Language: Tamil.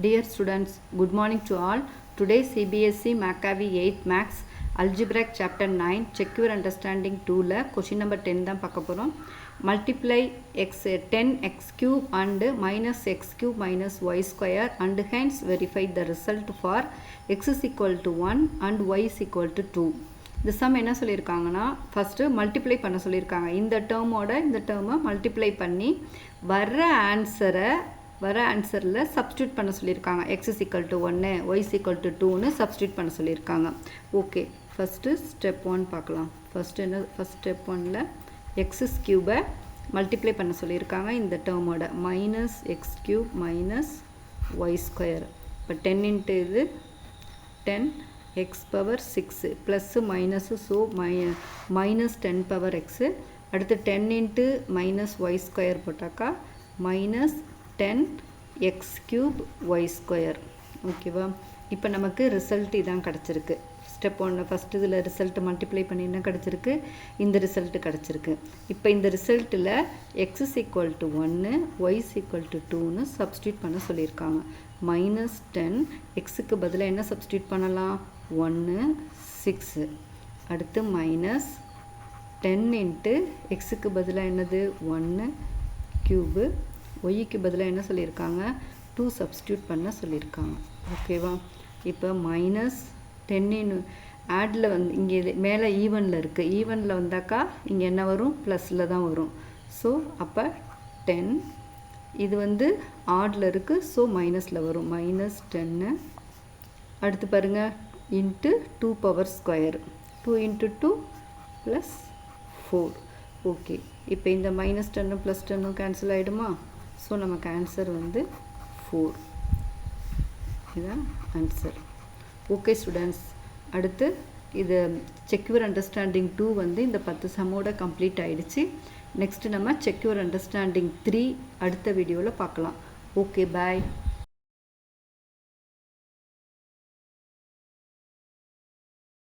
Dear students, good morning to all. Today CBSE Maccavi 8th Max Algebraic Chapter 9 Secure Understanding 2 ல question number 10 தான் பார்க்க போகிறோம். Multiply x 10x cube and minus x cube minus y square and hence verify the result for x is equal to 1 and y is equal to 2. இந்த சம் என்ன சொல்லியிருக்காங்கன்னா ஃபஸ்ட்டு மல்டிப்ளை பண்ண சொல்லியிருக்காங்க. இந்த டேர்மோட இந்த டேர்மை மல்டிப்ளை பண்ணி வர ஆன்சரில் சப்ஸ்டியூட் பண்ண சொல்லியிருக்காங்க. x is equal to 1 y is equal to 2ன்னு சப்ஸ்டியூட் பண்ண சொல்லியிருக்காங்க. ஓகே, ஃபஸ்ட்டு ஸ்டெப் 1 பார்க்கலாம். ஃபஸ்ட் ஸ்டெப் 1ல் எக்ஸஸ் க்யூபை மல்டிப்ளை பண்ண சொல்லியிருக்காங்க. இந்த டேர்மோட minus x cube minus y square. இப்போ 10 இன்ட்டு இது 10 x power 6 plus minus, so minus 10 power x. அடுத்து 10 இன்ட்டு மைனஸ் ஒய் ஸ்கொயர் போட்டாக்கா minus 10 x cube y square. ஓகேவா? இப்போ நமக்கு ரிசல்ட் இதான் கிடச்சிருக்கு. ஸ்டெப் 1 ஃபஸ்ட்டு இதில் ரிசல்ட்டு மல்டிப்ளை பண்ணி என்ன கிடச்சிருக்கு? இந்த ரிசல்ட்டு கிடச்சிருக்கு. இப்போ இந்த ரிசல்ட்டில் x is equal to 1 y is equal to 2ன்னு சப்ஸ்டியூட் பண்ண சொல்லியிருக்காங்க. மைனஸ் 10 எக்ஸுக்கு பதிலாக என்ன சப்ஸ்டியூட் பண்ணலாம்? 1 6. அடுத்து மைனஸ் 10 இன்ட்டு எக்ஸுக்கு பதிலாக என்னது? 1 க்யூபு. ஒய்க்கு பதிலாக என்ன சொல்லியிருக்காங்க? 2 சப்ஸ்டியூட் பண்ண சொல்லியிருக்காங்க. ஓகேவா? இப்போ மைனஸ் 10 ஆடில் வந்து இங்கே இது மேலே ஈவனில் இருக்குது. ஈவனில் வந்தாக்கா இங்கே என்ன வரும்? ப்ளஸில் தான் வரும். ஸோ அப்போ 10 இது வந்து ஆடில் இருக்குது, ஸோ மைனஸில் வரும். மைனஸ் 10 அடுத்து பாருங்கள் into 2 power square. 2 into 2 plus 4. Okay, இப்போ இந்த மைனஸ் 10 ப்ளஸ் 10 கேன்சல் ஆகிடுமா? ஸோ நமக்கு ஆன்சர் வந்து 4. இதுதான் ஆன்சர். ஓகே ஸ்டூடெண்ட்ஸ், அடுத்து இது செக்யூர் அண்டர்ஸ்டாண்டிங் 2 வந்து இந்த 10 சம்மோட கம்ப்ளீட் ஆகிடுச்சு. நெக்ஸ்ட்டு நம்ம செக்யூர் அண்டர்ஸ்டாண்டிங் 3 அடுத்த வீடியோவில் பார்க்கலாம். ஓகே, பாய்.